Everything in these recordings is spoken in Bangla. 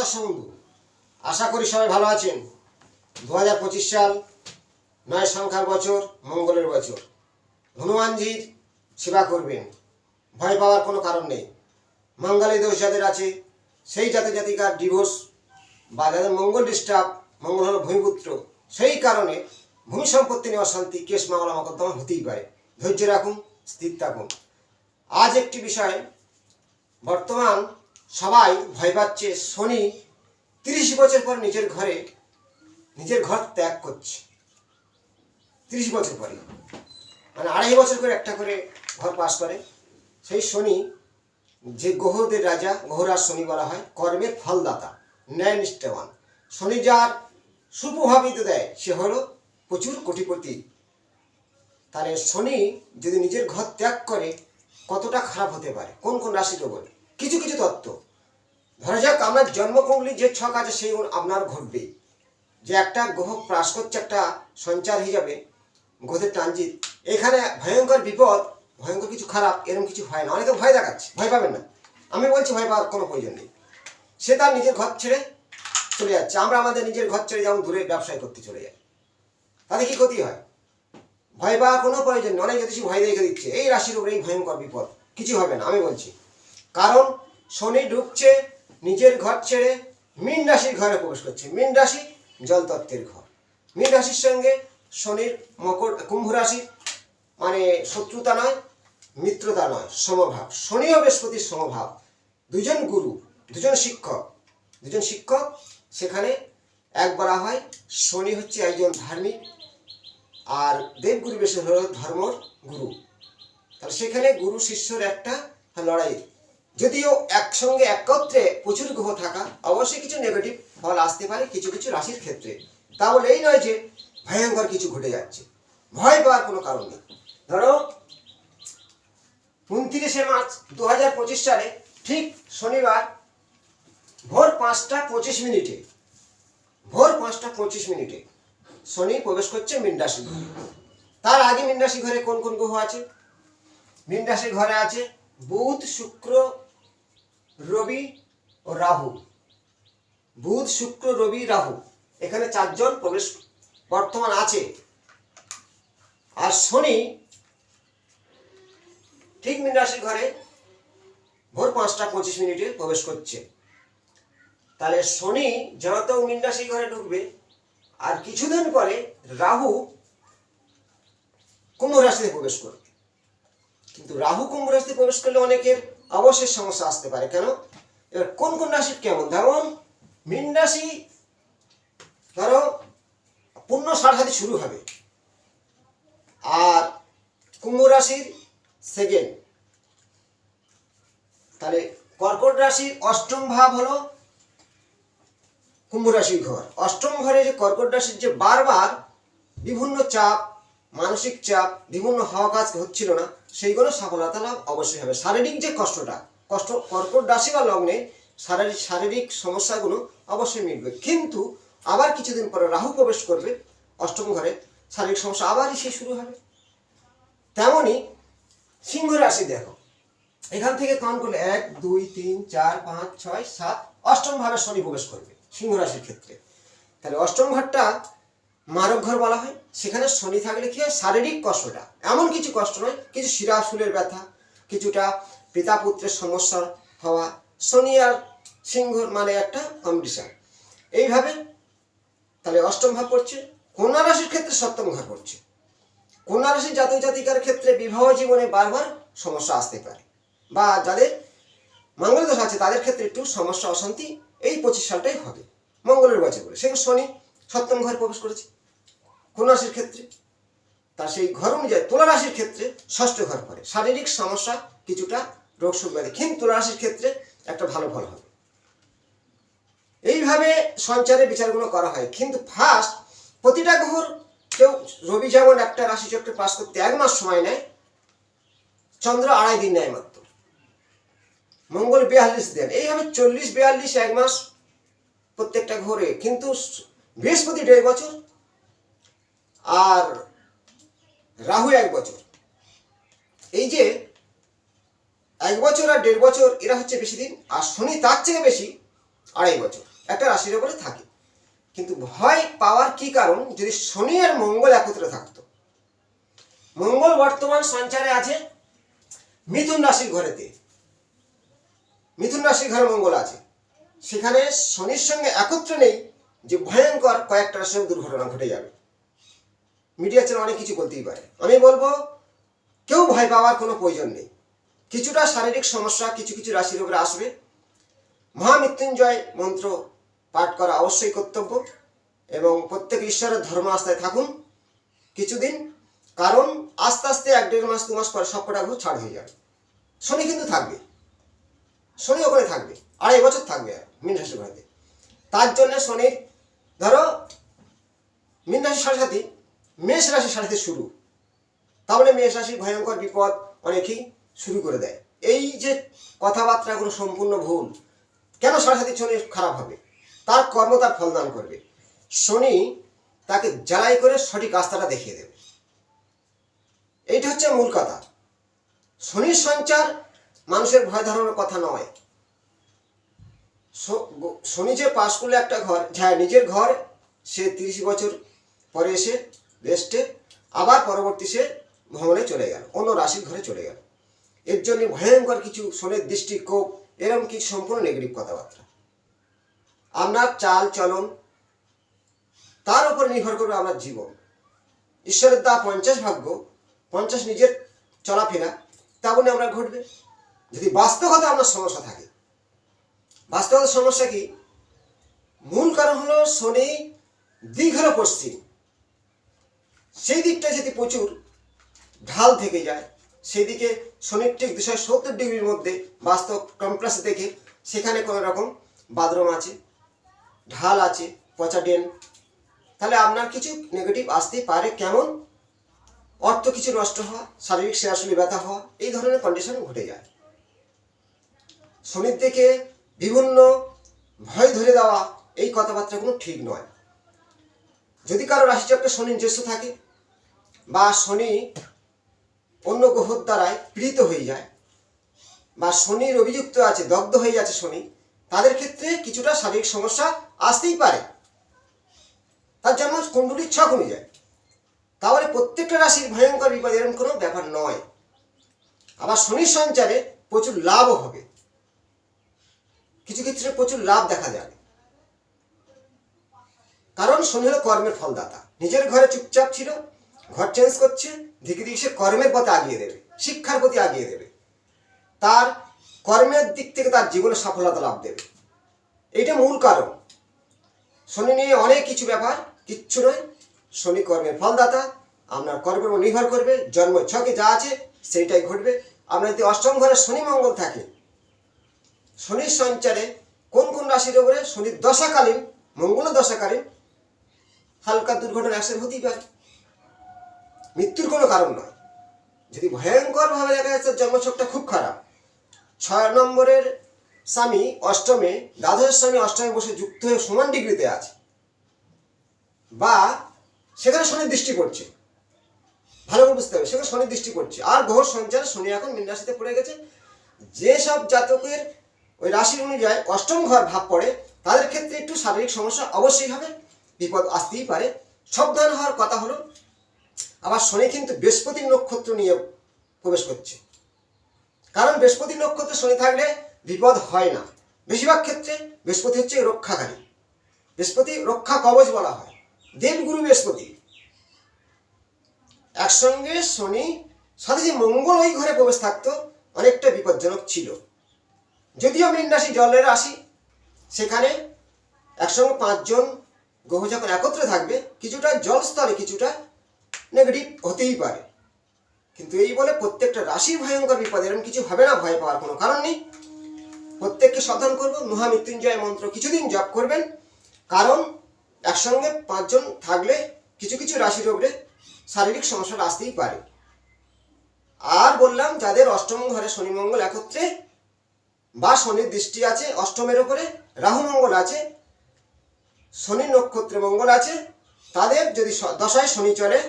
দর্শক বন্ধু, আশা করি সবাই ভালো আছেন। 2025 সাল 9 সংখ্যার বছর, মঙ্গলের বছর। হনুমানজির সেবা করবেন, ভয় পাওয়ার কোনো কারণ নেই। মঙ্গলের দোষ যাদের আছে, সেই জাতি জাতিকার ডিভোর্স বা যাদের মঙ্গল ডিস্টার্ব, মঙ্গল হলো ভূমিপুত্র, সেই কারণে ভূমি সম্পত্তি নিয়ে অশান্তি, কেস মামলা মকদ্দমা হতেই পারে। ধৈর্য রাখুন, স্থির থাকুন। আজ একটি বিষয়, বর্তমান সবাই ভয় পাচ্ছে, শনি 30 বছর পর নিজের ঘর ত্যাগ করছে। 30 বছর পরে, মানে 2.5 বছর করে একটা করে ঘর পাস করে। সেই শনি, যে গ্রহদের রাজা, গ্রহরাজ শনি বলা হয়, কর্মের ফলদাতা, ন্যায় নিষ্ঠাবান। শনি যার সুপ্রভাবিত দেয়, সে হলো প্রচুর কোটিপতি। তাহলে শনি যদি নিজের ঘর ত্যাগ করে, কতটা খারাপ হতে পারে, কোন কোন রাশির ওপর কিছু কিছু তত্ত্ব। ধরা যাক আপনার জন্মকুণ্ডলী যে ছক আছে, সেই আপনার ঘটবে। যে একটা গ্রহ প্রাস করছে, একটা সঞ্চার হিসাবে গ্রহের ট্রানজিট, এখানে ভয়ঙ্কর বিপদ, ভয়ঙ্কর কিছু খারাপ, এরকম কিছু হয় না। অনেকে ভয় দেখাচ্ছে, ভয় পাবেন না। আমি বলছি ভয় পাওয়ার কোনো প্রয়োজন নেই। সে তার নিজের ঘর ছেড়ে চলে যাচ্ছে। আমরা আমাদের নিজের ঘর ছেড়ে যেমন দূরে ব্যবসায় করতে চলে যাই, তাতে কি ক্ষতি হয়? ভয় পাওয়ার কোনো প্রয়োজন নেই। অনেক জ্যোতিষী ভয় দেখে দিচ্ছে, এই রাশির উপরে এই ভয়ঙ্কর বিপদ, কিছু হবে না। আমি বলছি, কারণ শনি ঢুকছে নিজের ঘর ছেড়ে মীন রাশির ঘরে প্রবেশ করছে। মীন রাশি জলতত্ত্বের ঘর। মীন রাশির সঙ্গে শনির কুম্ভ রাশি, মানে শত্রুতা নয়, মিত্রতা নয়, সমভাব। শনি ও বৃহস্পতির সমভাব। দুজন গুরু, দুজন শিক্ষক সেখানে এক বলা হয়। শনি হচ্ছে একজন ধার্মিক, আর দেবগুরু বেশি হল ধর্মর গুরু। তাহলে সেখানে গুরু শিষ্যর একটা লড়াই। যদিও একসঙ্গে একত্রে প্রচুর গ্রহ থাকা, অবশ্যই কিছু নেগেটিভ ফল আসতে পারে কিছু কিছু রাশির ক্ষেত্রে। তা বলে এই নয় যে ভয়ঙ্কর কিছু ঘটে যাচ্ছে। ভয় পাওয়ার কোনো কারণ নেই। ধরো 29শে মার্চ 2025 সালে ঠিক শনিবার ভোর 5টা 25 মিনিটে শনি প্রবেশ করছে মীন রাশি ঘরে। তার আগে মীন রাশি ঘরে কোন কোন গ্রহ আছে? মীন রাশি ঘরে আছে বুধ, শুক্র, রবি ও রাহু। বুধ, শুক্র, রবি, রাহু, এখানে 4 জন প্রবেশ বর্তমান আছে। আর শনি ঠিক মীন রাশির ঘরে ভোর 5টা 25 মিনিটে প্রবেশ করছে। তাহলে শনি যত মীন রাশির ঘরে ঢুকবে, আর কিছুদিন পরে রাহু কুম্ভ রাশিতে প্রবেশ করবে। কিন্তু রাহু কুম্ভ রাশিতে প্রবেশ করলে অনেকের অবশ্যই সমস্যা আসতে পারে। কেন? এবার কোন কোন রাশির কেমন? যেমন মীন রাশি, ধরো পূর্ণ ষাঢ়াদি শুরু হবে, আর কুম্ভ রাশির সেকেন্ড। তাহলে কর্কট রাশির অষ্টম ভাব হলো কুম্ভ রাশির ঘর। অষ্টম ঘরে যে কর্কট রাশির যে বারবার বিভিন্ন চাপ, মানসিক চাপ, বিভিন্ন হওয়া কাজ হচ্ছিল না, সেইগুলো সফলতা লাভ অবশ্যই হবে। শারীরিক যে কষ্ট কর্কট রাশি বা লগ্নে শারীরিক সমস্যাগুলো অবশ্যই মিটবে। কিন্তু আবার কিছুদিন পরে রাহু প্রবেশ করবে অষ্টম ঘরে, শারীরিক সমস্যা আবারই সে শুরু হবে। তেমনি সিংহ রাশি দেখো, এখান থেকে কাউন্ট করলে 1 2 3 4 5 6 7, অষ্টম ভাবে শনি প্রবেশ করবে সিংহ রাশির ক্ষেত্রে। তাহলে অষ্টম ঘরটা মারক ঘর বলা হয়। সেখানে শনি থাকলে কি হয়? শারীরিক কষ্টটা এমন কিছু কষ্ট নয়, কিছু শিরাশুলের ব্যথা, কিছুটা পিতা পুত্রের সমস্যা হওয়া, শনি আর সিংহ মানে একটা কম্পিটিশন। এইভাবে তাহলে অষ্টম ভাব পড়ছে। কন্যা রাশির ক্ষেত্রে সপ্তম ঘর পড়ছে। কন্যা রাশির জাতক জাতিকার ক্ষেত্রে বিবাহ জীবনে বারবার সমস্যা আসতে পারে, বা যাদের মঙ্গল দোষ আছে তাদের ক্ষেত্রে একটু সমস্যা অশান্তি এই 25 সালটাই হবে, মঙ্গলের বছর বলে। সেখানে শনি সপ্তম ঘরে প্রবেশ করেছে কন্যা রাশির ক্ষেত্রে। তার সেই ঘর অনুযায়ী তুলা রাশির ক্ষেত্রে ষষ্ঠ ঘর পড়ে। শারীরিক সমস্যা, কিছুটা রোগ সুখ ব্যাধি, কিন্তু তুলা রাশির ক্ষেত্রে একটা ভালো ফল হবে। এইভাবে সঞ্চারের বিচারগুলো করা হয়। কিন্তু ফার্স্ট প্রতিটা গ্রহর, কেউ রবি যেমন একটা রাশি চক্রে পাস করতে 1 মাস সময় নেয়, চন্দ্র 2.5 দিন নেয় মাত্র, মঙ্গল 42 দিন, এইভাবে 40 42 1 মাস প্রত্যেকটা ঘরে। কিন্তু বৃহস্পতি 1.5 বছর, আর রাহু 1 বছর। এই যে 1 বছর আর 1.5 বছর, এরা হচ্ছে বেশি দিন। আর শনি তার থেকে বেশি 2.5 বছর। একটা রাশির উপরে থাকে। কিন্তু ভয় পাওয়ার কি কারণ? যদি শনি আর মঙ্গল একত্রে থাকতো। মঙ্গল বর্তমান সঞ্চারে আছে মিথুন রাশির ঘরেতে, মিথুন রাশির ঘরে মঙ্গল আছে, সেখানে শনির সঙ্গে একত্রে নেই যে ভয়ঙ্কর কয়েকটা রাশির দুর্ঘটনা ঘটে যাবে। মিডিয়া চ্যানেল অনেক কিছু বলতেই পারে, আমি বলবো কেউ ভয় পাওয়ার কোনো প্রয়োজন নেই। কিছুটা শারীরিক সমস্যা কিছু কিছু রাশির উপরে আসবে। মহামৃত্যুঞ্জয় মন্ত্র পাঠ করা অবশ্যই কর্তব্য এবং প্রত্যেক ঈশ্বরের ধর্ম আস্থায় থাকুন কিছুদিন, কারণ আস্তে আস্তে 1-1.5 মাস 2 মাস পরে সবকটা গ্রহ ছাড় হয়ে যাবে। শনি কিন্তু থাকবে, শনি ওখানে থাকবে, 2.5 বছর থাকবে মীন রাশির ঘরেতে। তার জন্য শনির ধরো মীন রাশির সাড়ে সাথে মেষ রাশির সাড়ে সাথে শুরু, তাহলে মেষ রাশির ভয়ঙ্কর বিপদ অনেকেই শুরু করে দেয়। এই যে কথাবার্তাগুলো সম্পূর্ণ ভুল। কেন সাড়ে সাথে শনি খারাপ হবে? তার কর্ম তার ফলদান করবে। শনি তাকে জ্বালাই করে সঠিক রাস্তাটা দেখিয়ে দেবে, এইটা হচ্ছে মূল কথা। শনির সঞ্চার মানুষের ভয় ধারণার কথা নয়। শনি যে পাশ করলে একটা ঘর, হ্যাঁ নিজের ঘর, সে 30 বছর পরে এসে রেস্টে, আবার পরবর্তী সে ভ্রমণে চলে গেল, অন্য রাশির ঘরে চলে গেল। এর জন্য ভয়ঙ্কর কিছু শনির দৃষ্টি, কোপ, এরকম কিছু সম্পূর্ণ নেগেটিভ কথাবার্তা। আপনার চাল চলন তার উপর নির্ভর করবে আপনার জীবন। ঈশ্বরের দা 50 ভাগ্য, 50 নিজের চলাফেরা, তেমনই আমরা ঘটবে। যদি বাস্তবগত আপনার সমস্যা থাকে, বাস্তবগত সমস্যা কি? মূল কারণ হলো শনি দিক হলো পশ্চিম, সেই দিকটা যদি প্রচুর ঢাল থেকে যায়, সেই দিকে শনির ঠিক 270 ডিগ্রির মধ্যে বাস্তব কম্পাসে দেখে সেখানে কোনো রকম বাথরুম আছে, ঢাল আছে, পচা ড্রেন, তাহলে আপনার কিছু নেগেটিভ আসতেই পারে। কেমন? অর্থ কিছু নষ্ট হওয়া, শারীরিক শেয়াশুলি ব্যথা হওয়া, এই ধরনের কন্ডিশন ঘটে যায়। শনির দিকে বিভিন্ন ভয় ধরে দেওয়া, এই কথাবার্তাগুলো ঠিক নয়। যদি কারো রাশিচক্রে শনি নিজস্ব থাকে বা শনি অন্য গ্রহর দ্বারায় পীড়িত হয়ে যায় বা শনির অভিযুক্ত আছে, দগ্ধ হয়ে যাচ্ছে শনি, তাদের ক্ষেত্রে কিছুটা শারীরিক সমস্যা আসতেই পারে, তার জন্ম কুণ্ডলীর ছক অনুযায়ী। তাহলে প্রত্যেকটা রাশির ভয়ঙ্কর বিপদ এরকম কোনো ব্যাপার নয়। আবার শনির সঞ্চারে প্রচুর লাভও হবে, কিছু ক্ষেত্রে প্রচুর লাভ দেখা যাবে, কারণ শনি হলো কর্মের ফলদাতা। নিজের ঘরে চুপচাপ ছিল, ঘর চেঞ্জ করছে, ধীরে ধীরে সে কর্মের পথে আগিয়ে দেবে, শিক্ষার প্রতি আগিয়ে দেবে, তার কর্মের দিক থেকে তার জীবনে সফলতা লাভ দেবে। এইটা মূল কারণ। শনি নিয়ে অনেক কিছু ব্যাপার, কিচ্ছু নয়। শনি কর্মের ফলদাতা, আপনার কর্মের উপর নির্ভর করবে, জন্ম ছকে যা আছে সেইটাই ঘটবে। আপনার যদি অষ্টম ঘরে শনি মঙ্গল থাকে, শনির সঞ্চারে কোন কোন রাশির উপরে শনির দশাকালীন, মঙ্গল দশাকালীন হালকা দুর্ঘটনা অ্যাক্সিডেন্ট হতেই পারে, মৃত্যুর কোনো কারণ নয়। যদি ভয়ঙ্করভাবে দেখা যাচ্ছে জন্মছকটা খুব খারাপ, 6 নম্বরের স্বামী অষ্টমে, দ্বাদশের স্বামী অষ্টমে বসে যুক্ত হয়ে সমান ডিগ্রিতে আছে, বা সেখানে শনির দৃষ্টি পড়ছে, ভালো করে বুঝতে হবে, সেখানে শনির দৃষ্টি পড়ছে, আর গ্রহ সঞ্চারে শনি এখন মীন রাশিতে পড়ে গেছে। যেসব জাতকের ওই রাশির অনুযায়ী অষ্টম ঘর ভাব পড়ে, তাদের ক্ষেত্রে একটু শারীরিক সমস্যা অবশ্যই হবে, বিপদ আসতেই পারে। সাবধান হওয়ার কথা হলো, আবার শনি কিন্তু বৃহস্পতির নক্ষত্র নিয়ে প্রবেশ করছে, কারণ বৃহস্পতির নক্ষত্রে শনি থাকলে বিপদ হয় না। বেশিরভাগ ক্ষেত্রে বৃহস্পতি হচ্ছে রক্ষাকারী, বৃহস্পতি রক্ষা কবচ বলা হয়, দেবগুরু বৃহস্পতি। একসঙ্গে শনি সাথে যে মঙ্গল ওই ঘরে প্রবেশ থাকতো, অনেকটা বিপজ্জনক ছিল। যদিও মীন রাশি জলের রাশি, সেখানে একসঙ্গে 5 জন গ্রহ যখন একত্রে থাকবে, কিছুটা জল স্তরে কিছুটা নেগেটিভ হতেই পারে। কিন্তু এই বলে প্রত্যেকটা রাশির ভয়ঙ্কর বিপদ এরকম কিছু হবে না, ভয় পাওয়ার কোনো কারণ নেই। প্রত্যেককে সাবধান করবো, মহামৃত্যুঞ্জয় মন্ত্র কিছুদিন জপ করবেন, কারণ একসঙ্গে 5 জন থাকলে কিছু কিছু রাশির উপরে শারীরিক সমস্যা আসতেই পারে। আর বললাম, যাদের অষ্টম ঘরে শনি মঙ্গল একত্রে বা শনির দৃষ্টি আছে, অষ্টমের উপরে রাহু মঙ্গল আছে, শনি নক্ষত্রে মঙ্গল আছে, তাদের যদি দশায় শনি চলে,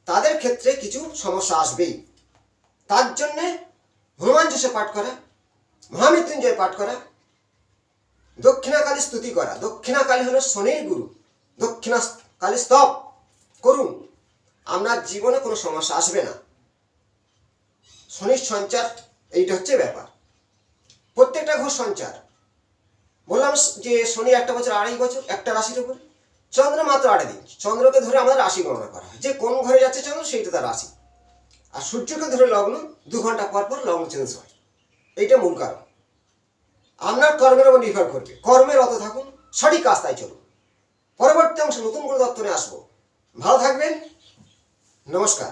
তাদের ক্ষেত্রে কিছু সমস্যা আসবেই। তার জন্যে হনুমান চালিসা পাঠ করা, মহামৃত্যুঞ্জয় পাঠ করা, দক্ষিণাকালী স্তুতি করা। দক্ষিণাকালী হলো শনির গুরু। দক্ষিণাকালী স্তব করুন, আপনার জীবনে কোনো সমস্যা আসবে না। শনির সঞ্চার এইটা হচ্ছে ব্যাপার। প্রত্যেকটা ঘর সঞ্চার। বললাম যে শনি একটা বছর 2.5 বছর একটা রাশির উপরে, চন্দ্র মাত্র 8 দিন। চন্দ্রকে ধরে আমাদের রাশি গণনা করা হয়, যে কোন ঘরে যাচ্ছে চন্দ্র সেইটা তার রাশি। আর সূর্যকে ধরে লগ্ন, 2 ঘন্টা পর পর লগ্ন চেঞ্জ হয়। এইটা মূল কারণ। আপনার কর্মের উপর নির্ভর করবে। কর্মে রত থাকুন, সঠিক রাস্তায় চলুন। পরবর্তী অংশে নতুন করে তথ্য নিয়ে আসবো। ভালো থাকবেন। নমস্কার।